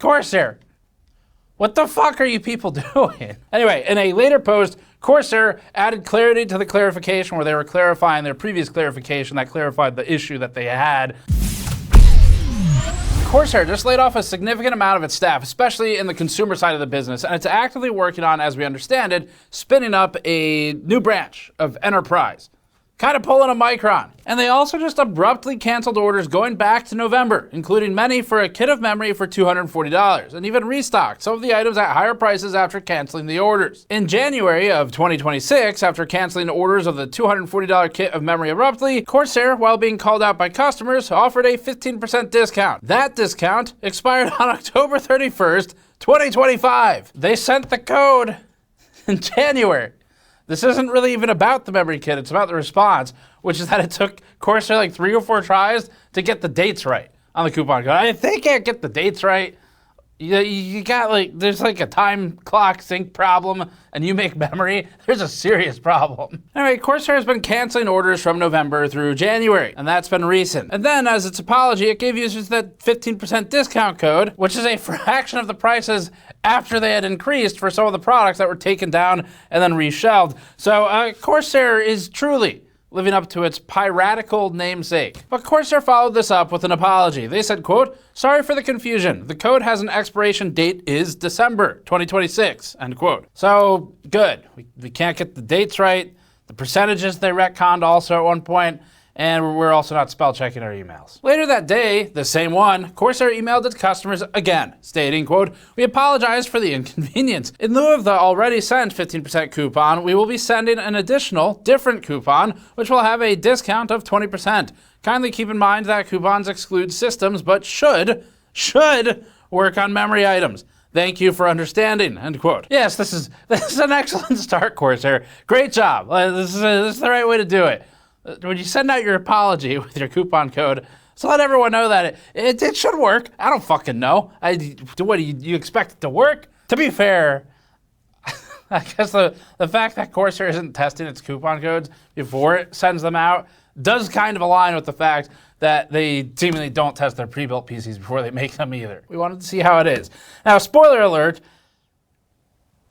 Corsair, what the fuck are you people doing? Anyway, in a later post, Corsair added clarity to the clarification where they were clarifying their previous clarification that clarified the issue that they had. Corsair just laid off a significant amount of its staff, especially in the consumer side of the business, and it's actively working on, as we understand it, spinning up a new branch of enterprise. Kind of pulling a Micron. And they also just abruptly canceled orders going back to November, including many for a kit of memory for $240, and even restocked some of the items at higher prices after canceling the orders. In January of 2026, after canceling orders of the $240 kit of memory abruptly, Corsair, while being called out by customers, offered a 15% discount. That discount expired on October 31st, 2025. They sent the code in January. This isn't really even about the memory kit, it's about the response, which is that it took Corsair like 3 or 4 tries to get the dates right on the coupon code. If they can't get the dates right, you got like, there's like a time clock sync problem and you make memory, there's a serious problem. Anyway, Corsair has been canceling orders from November through January, and that's been recent. And then as its apology, it gave users that 15% discount code, which is a fraction of the prices after they had increased for some of the products that were taken down and then reshelved. So Corsair is truly living up to its piratical namesake. But Corsair followed this up with an apology. They said, quote, "Sorry for the confusion. The code has an expiration date is December 2026, end quote." So good, we can't get the dates right. The percentages they retconned also at one point, and we're also not spell checking our emails. Later that day, the same one, Corsair emailed its customers again, stating, quote, "We apologize for the inconvenience. In lieu of the already sent 15% coupon, we will be sending an additional, different coupon, which will have a discount of 20%. Kindly keep in mind that coupons exclude systems, but should work on memory items. Thank you for understanding," end quote. Yes, this is an excellent start, Corsair. Great job. This is the right way to do it. When you send out your apology with your coupon code, so let everyone know that it should work. I don't fucking know. What do you expect it to work? To be fair, I guess the fact that Corsair isn't testing its coupon codes before it sends them out does kind of align with the fact that they seemingly don't test their pre-built PCs before they make them either. We wanted to see how it is. Now, spoiler alert,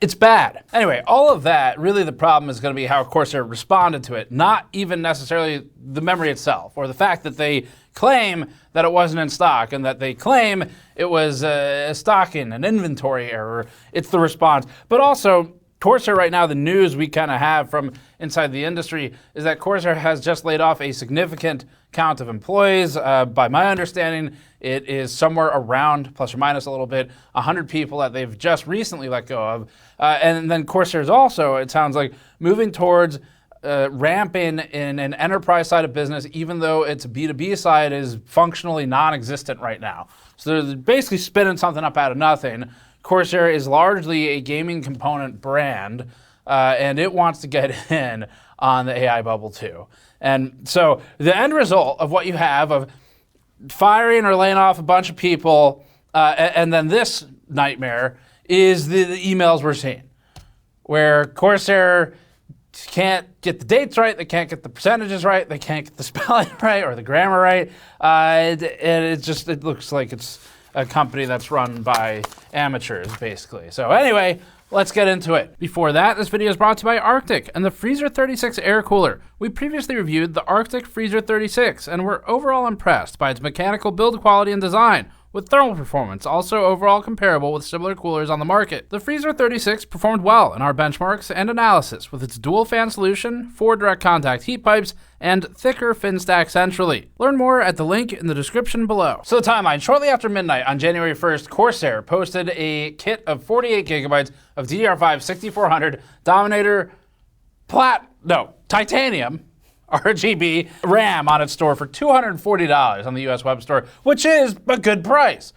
it's bad. Anyway, all of that, really the problem is going to be how Corsair responded to it, not even necessarily the memory itself, or the fact that they claim that it wasn't in stock and that they claim it was a stocking, an inventory error. It's the response. But also, Corsair right now, the news we kind of have from inside the industry is that Corsair has just laid off a significant count of employees. By my understanding, it is somewhere around, plus or minus a little bit, 100 people that they've just recently let go of. And then Corsair is also, it sounds like, moving towards ramping in an enterprise side of business, even though its B2B side is functionally non-existent right now. So they're basically spinning something up out of nothing. Corsair is largely a gaming component brand, and it wants to get in on the AI bubble too. And so the end result of what you have of firing or laying off a bunch of people, and then this nightmare is the emails we're seeing, where Corsair can't get the dates right, they can't get the percentages right, they can't get the spelling right or the grammar right, and it looks like it's a company that's run by amateurs, basically. So anyway, let's get into it. Before that, this video is brought to you by Arctic and the Freezer 36 air cooler. We previously reviewed the Arctic Freezer 36 and were overall impressed by its mechanical build quality and design, with thermal performance also overall comparable with similar coolers on the market. The Freezer 36 performed well in our benchmarks and analysis with its dual fan solution, 4 direct contact heat pipes, and thicker fin stack centrally. Learn more at the link in the description below. So the timeline, shortly after midnight on January 1st, Corsair posted a kit of 48 gigabytes of DDR5 6400 Dominator Titanium RGB RAM on its store for $240 on the US web store, which is a good price.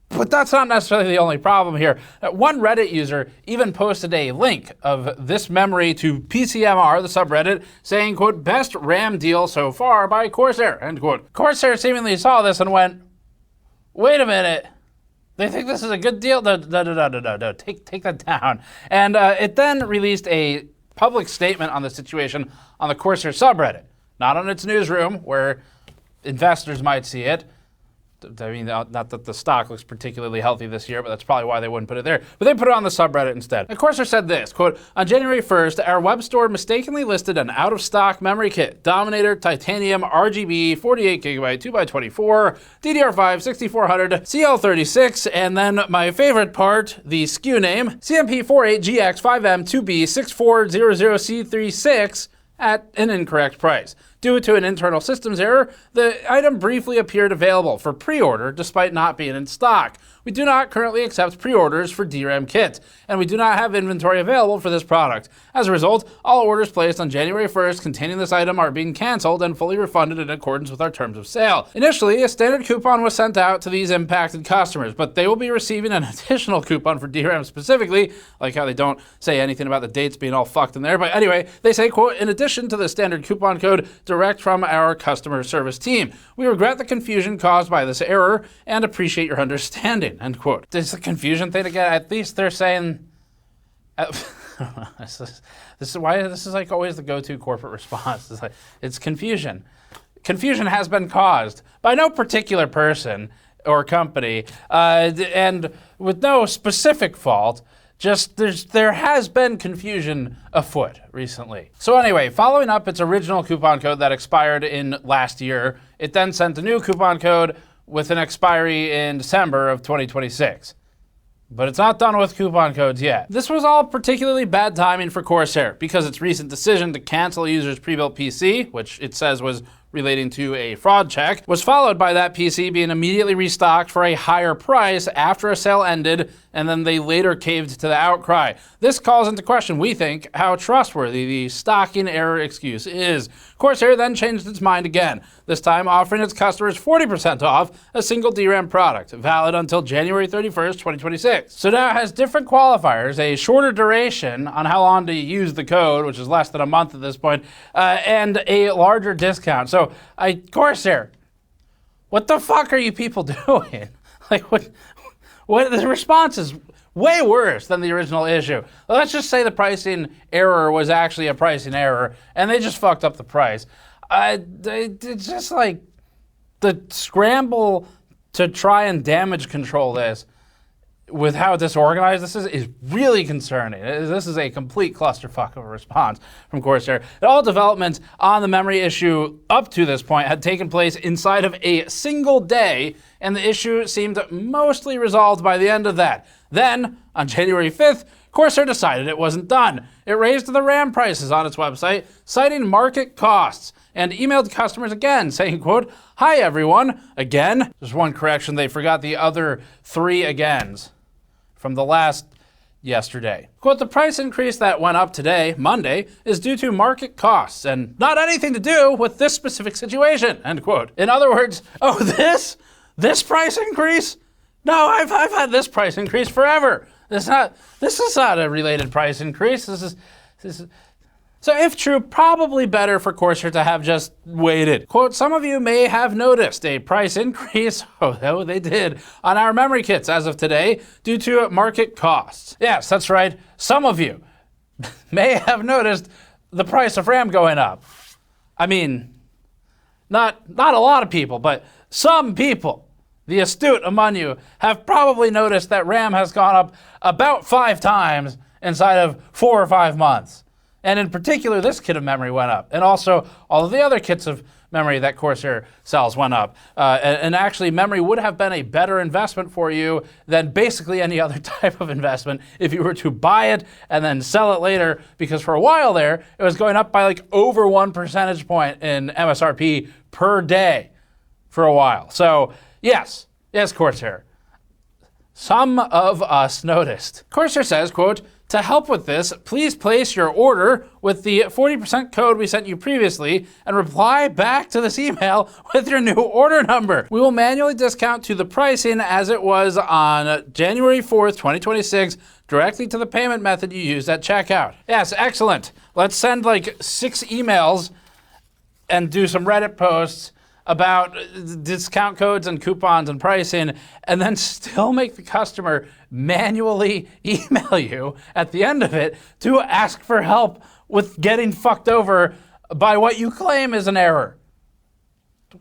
But that's not necessarily the only problem here. One Reddit user even posted a link of this memory to PCMR, the subreddit, saying, quote, "Best RAM deal so far by Corsair," end quote. Corsair seemingly saw this and went, wait a minute, they think this is a good deal? No, take that down. And it then released a public statement on the situation on the Corsair subreddit, not on its newsroom where investors might see it. I mean, not that the stock looks particularly healthy this year, but that's probably why they wouldn't put it there. But they put it on the subreddit instead. And Corsair said this, quote, on January 1st, our web store mistakenly listed an out-of-stock memory kit, Dominator Titanium RGB 48GB 2x24, DDR5 6400, CL36, and then my favorite part, the SKU name, CMP48GX5M2B6400C36 at an incorrect price. Due to an internal systems error, the item briefly appeared available for pre-order despite not being in stock. We do not currently accept pre-orders for DRAM kits, and we do not have inventory available for this product. As a result, all orders placed on January 1st containing this item are being canceled and fully refunded in accordance with our terms of sale. Initially, a standard coupon was sent out to these impacted customers, but they will be receiving an additional coupon for DRAM specifically, like how they don't say anything about the dates being all fucked in there. But anyway, they say, quote, in addition to the standard coupon code, direct from our customer service team. We regret the confusion caused by this error and appreciate your understanding, end quote. This is the confusion thing again. At least they're saying, this is why this is like always the go-to corporate response. It's like, it's confusion. Confusion has been caused by no particular person or company, and with no specific fault. Just there has been confusion afoot recently. So anyway, following up its original coupon code that expired in last year, it then sent a new coupon code with an expiry in December of 2026. But it's not done with coupon codes yet. This was all particularly bad timing for Corsair because its recent decision to cancel a user's pre-built PC, which it says was relating to a fraud check, was followed by that PC being immediately restocked for a higher price after a sale ended, and then they later caved to the outcry. This calls into question, we think, how trustworthy the stocking error excuse is. Corsair then changed its mind again, this time offering its customers 40% off a single DRAM product, valid until January 31st, 2026. So now it has different qualifiers, a shorter duration on how long to use the code, which is less than a month at this point, and a larger discount. So, Corsair, what the fuck are you people doing? Like, what the response is way worse than the original issue. Let's just say the pricing error was actually a pricing error, and they just fucked up the price. It's just like the scramble to try and damage control this with how disorganized this is really concerning. This is a complete clusterfuck of a response from Corsair. All developments on the memory issue up to this point had taken place inside of a single day, and the issue seemed mostly resolved by the end of that. Then, on January 5th, Corsair decided it wasn't done. It raised the RAM prices on its website, citing market costs, and emailed customers again, saying, quote, hi everyone, again. Just one correction, they forgot the other 3 agains from the last yesterday. Quote, the price increase that went up today, Monday, is due to market costs and not anything to do with this specific situation, end quote. In other words, oh, this price increase? No, I've had this price increase forever. This is not a related price increase. This is So if true, probably better for Corsair to have just waited. Quote, some of you may have noticed a price increase, oh they did, on our memory kits as of today due to market costs. Yes, that's right, some of you may have noticed the price of RAM going up. I mean, not a lot of people, but some people, the astute among you, have probably noticed that RAM has gone up about 5 times inside of 4 or 5 months. And in particular, this kit of memory went up. And also, all of the other kits of memory that Corsair sells went up. And actually, memory would have been a better investment for you than basically any other type of investment if you were to buy it and then sell it later, because for a while there, it was going up by like over 1 percentage point in MSRP per day for a while. So yes, Corsair. Some of us noticed. Corsair says, quote, to help with this, please place your order with the 40% code we sent you previously and reply back to this email with your new order number. We will manually discount to the pricing as it was on January 4th, 2026, directly to the payment method you used at checkout. Yes, excellent. Let's send like 6 emails and do some Reddit posts about discount codes and coupons and pricing, and then still make the customer manually email you at the end of it to ask for help with getting fucked over by what you claim is an error.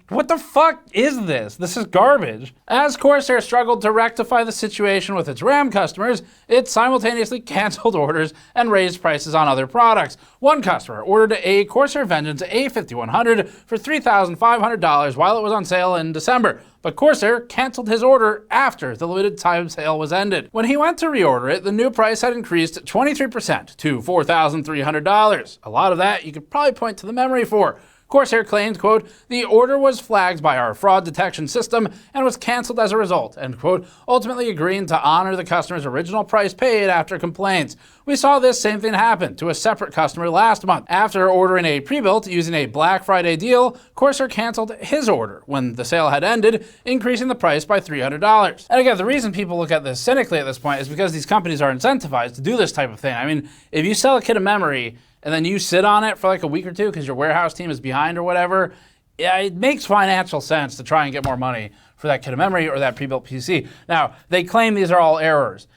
What the fuck is this? This is garbage. As Corsair struggled to rectify the situation with its RAM customers, it simultaneously canceled orders and raised prices on other products. One customer ordered a Corsair Vengeance A5100 for $3,500 while it was on sale in December, but Corsair canceled his order after the limited time sale was ended. When he went to reorder it, the new price had increased 23% to $4,300. A lot of that you could probably point to the memory for. Corsair claimed, quote, the order was flagged by our fraud detection system and was canceled as a result, end quote, ultimately agreeing to honor the customer's original price paid after complaints. We saw this same thing happen to a separate customer last month. After ordering a pre-built using a Black Friday deal, Corsair canceled his order when the sale had ended, increasing the price by $300. And again, the reason people look at this cynically at this point is because these companies are incentivized to do this type of thing. I mean, if you sell a kit of memory and then you sit on it for like a week or two because your warehouse team is behind or whatever, yeah, it makes financial sense to try and get more money for that kit of memory or that pre-built PC. Now, they claim these are all errors.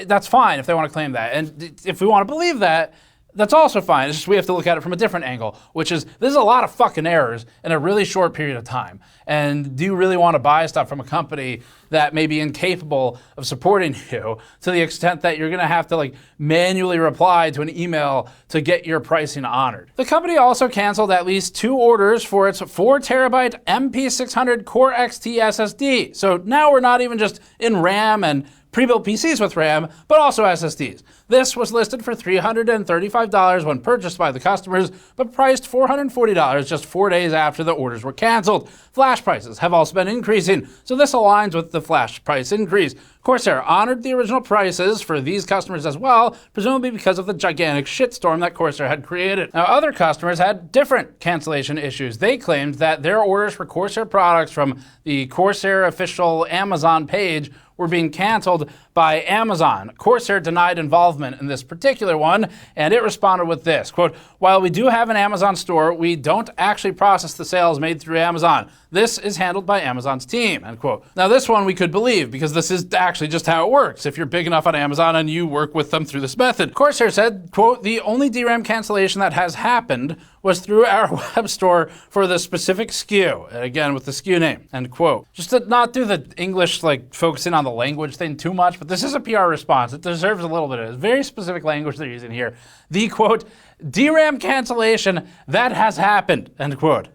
That's fine if they want to claim that. And if we want to believe that, that's also fine. It's just we have to look at it from a different angle, which is this is a lot of fucking errors in a really short period of time. And do you really want to buy stuff from a company that may be incapable of supporting you to the extent that you're going to have to like manually reply to an email to get your pricing honored? The company also canceled at least 2 orders for its 4 terabyte MP600 Core XT SSD. So now we're not even just in RAM and pre-built PCs with RAM, but also SSDs. This was listed for $335 when purchased by the customers, but priced $440 just 4 days after the orders were canceled. Flash prices have also been increasing, so this aligns with the flash price increase. Corsair honored the original prices for these customers as well, presumably because of the gigantic shitstorm that Corsair had created. Now, other customers had different cancellation issues. They claimed that their orders for Corsair products from the Corsair official Amazon page were being canceled by Amazon. Corsair denied involvement in this particular one, and it responded with this, quote, while we do have an Amazon store, we don't actually process the sales made through Amazon. This is handled by Amazon's team, end quote. Now this one we could believe because this is actually just how it works if you're big enough on Amazon and you work with them through this method. Corsair said, quote, the only DRAM cancellation that has happened was through our web store for the specific SKU, again with the SKU name, end quote. Just to not do the English, like focusing on the language thing too much, but this is a PR response. It deserves a little bit of it. It's very specific language they're using here. The quote, DRAM cancellation that has happened, end quote,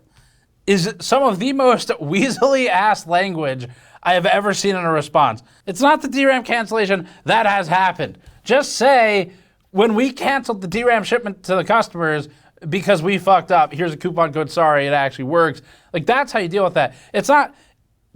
is some of the most weaselly ass language I have ever seen in a response. It's not the DRAM cancellation that has happened. Just say, when we canceled the DRAM shipment to the customers because we fucked up, here's a coupon code, sorry, it actually works. Like, that's how you deal with that. It's not,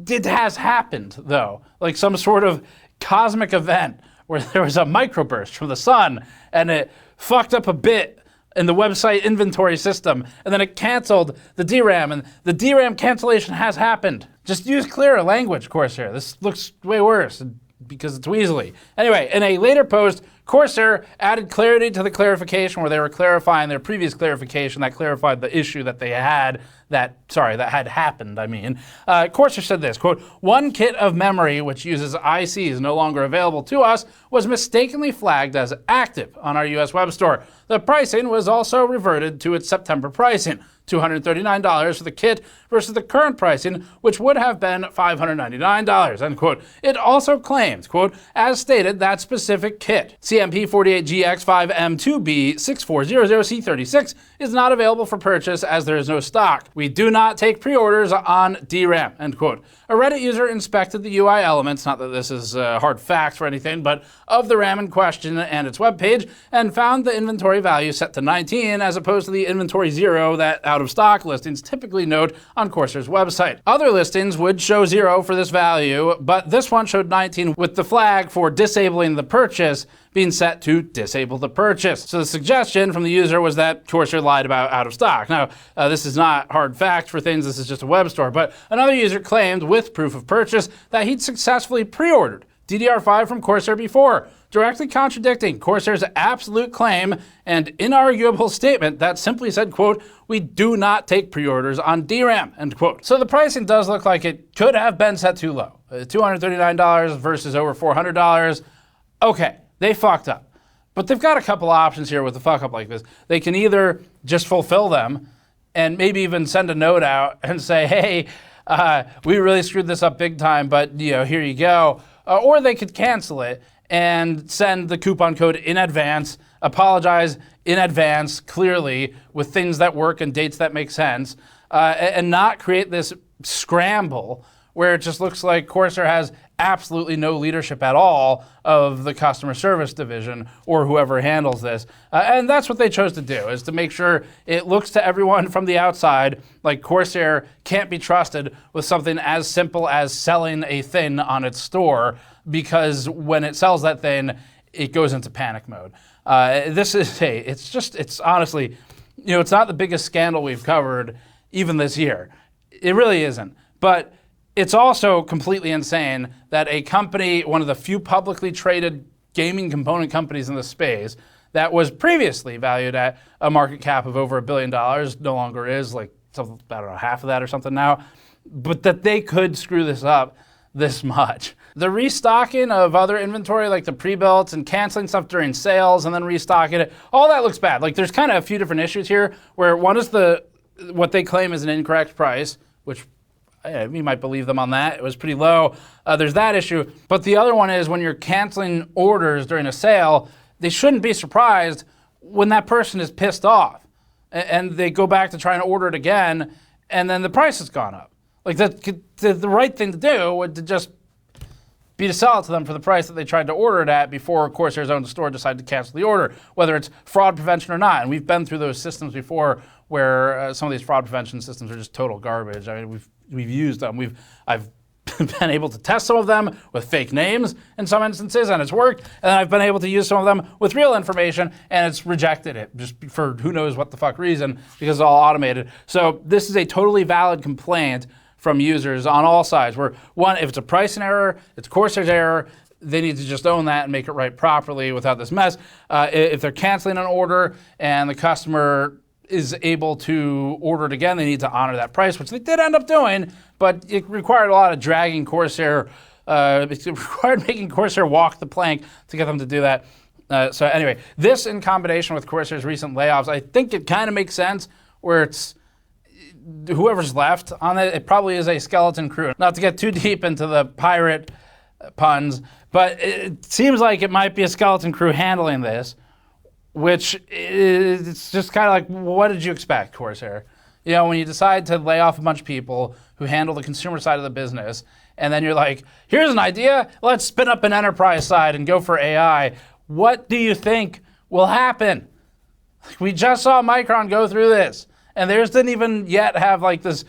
it has happened, though. Like some sort of cosmic event where there was a microburst from the sun and it fucked up a bit in the website inventory system, and then it canceled the DRAM, and the DRAM cancellation has happened. Just use clearer language, Corsair. This looks way worse because it's weaselly. Anyway, in a later post, Corsair added clarity to the clarification where they were clarifying their previous clarification that clarified the issue that they had that had happened, I mean. Corsair said this, quote, one kit of memory which uses ICs no longer available to us was mistakenly flagged as active on our US web store. The pricing was also reverted to its September pricing, $239 for the kit versus the current pricing, which would have been $599, end quote. It also claims, quote, as stated, that specific kit, CMP48GX5M2B6400C36, is not available for purchase as there is no stock. We do not take pre-orders on DRAM, end quote. A Reddit user inspected the UI elements, not that this is hard facts or anything, but of the RAM in question and its webpage, and found the inventory value set to 19 as opposed to the inventory 0 that out-of-stock listings typically note on Corsair's website. Other listings would show 0 for this value, but this one showed 19 with the flag for disabling the purchase being set to disable the purchase. So the suggestion from the user was that Corsair lied about out of stock. Now, this is not hard fact for things, this is just a web store, but another user claimed with proof of purchase that he'd successfully pre-ordered DDR5 from Corsair before, directly contradicting Corsair's absolute claim and inarguable statement that simply said, quote, we do not take pre-orders on DRAM, end quote. So the pricing does look like it could have been set too low. $239 versus over $400. Okay, they fucked up. But they've got a couple options here with a fuck up like this. They can either just fulfill them and maybe even send a note out and say, hey, we really screwed this up big time, but here you go. Or they could cancel it and send the coupon code in advance, apologize in advance clearly with things that work and dates that make sense, and not create this scramble where it just looks like Corsair has absolutely no leadership at all of the customer service division or whoever handles this. And that's what they chose to do, is to make sure it looks to everyone from the outside like Corsair can't be trusted with something as simple as selling a thing on its store, because when it sells that thing, it goes into panic mode. It's honestly, it's not the biggest scandal we've covered even this year. It really isn't. But it's also completely insane that a company, one of the few publicly traded gaming component companies in the space, that was previously valued at a market cap of over $1 billion, no longer is, like, I don't know, half of that or something now, but that they could screw this up this much. The restocking of other inventory, like the pre-builts and canceling stuff during sales and then restocking it, all that looks bad. Like, there's kind of a few different issues here, where one is what they claim is an incorrect price, which you might believe them on that. It was pretty low. There's that issue. But the other one is when you're canceling orders during a sale, they shouldn't be surprised when that person is pissed off and they go back to try and order it again, and then the price has gone up. Like, the right thing to do would to just be to sell it to them for the price that they tried to order it at before Corsair's own store decided to cancel the order, whether it's fraud prevention or not. And we've been through those systems before where some of these fraud prevention systems are just total garbage. I mean, we've used them. I've been able to test some of them with fake names in some instances, and it's worked. And I've been able to use some of them with real information, and it's rejected it just for who knows what the fuck reason, because it's all automated. So this is a totally valid complaint from users on all sides, where one, if it's a pricing error, it's Corsair's error, they need to just own that and make it right properly without this mess. If they're canceling an order and the customer is able to order it again, they need to honor that price, which they did end up doing, but it required a lot of dragging Corsair, it required making Corsair walk the plank to get them to do that. So anyway, this in combination with Corsair's recent layoffs, I think it kind of makes sense, where it's whoever's left on it, it probably is a skeleton crew. Not to get too deep into the pirate puns, but it seems like it might be a skeleton crew handling this, which it's just kind of like, what did you expect, Corsair? When you decide to lay off a bunch of people who handle the consumer side of the business, and then you're like, here's an idea, let's spin up an enterprise side and go for AI. What do you think will happen? We just saw Micron go through this, and theirs didn't even yet have like this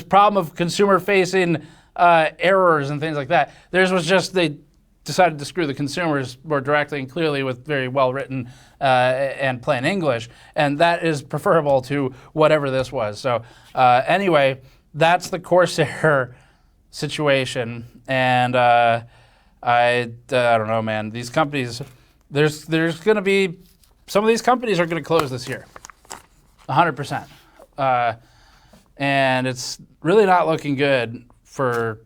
problem of consumer-facing errors and things like that. Theirs was just they decided to screw the consumers more directly and clearly with very well-written and plain English, and that is preferable to whatever this was. So anyway, that's the Corsair situation, and I don't know, man. These companies, there's going to be, some of these companies are going to close this year, 100%. And it's really not looking good for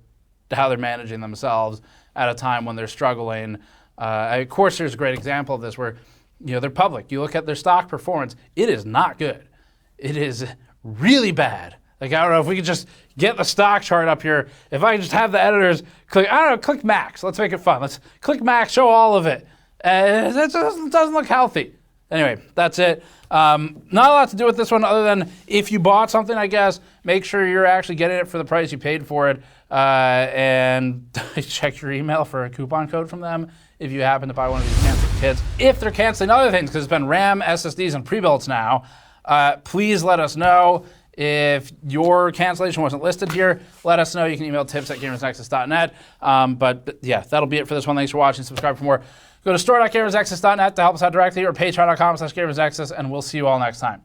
how they're managing themselves at a time when they're struggling. Corsair is a great example of this, where they're public. You look at their stock performance, it is not good. It is really bad. Like, I don't know if we could just get the stock chart up here. If I could just have the editors click max. Let's make it fun. Let's click max, show all of it. It doesn't look healthy. Anyway, that's it. Not a lot to do with this one other than if you bought something, I guess, make sure you're actually getting it for the price you paid for it. And check your email for a coupon code from them if you happen to buy one of these canceled kits. If they're canceling other things, because it's been RAM, SSDs, and pre-builts now, please let us know. If your cancellation wasn't listed here, let us know. You can email tips@gamersnexus.net. But yeah, that'll be it for this one. Thanks for watching. Subscribe for more. Go to store.gamersnexus.net to help us out directly, or patreon.com/gamersnexus, and we'll see you all next time.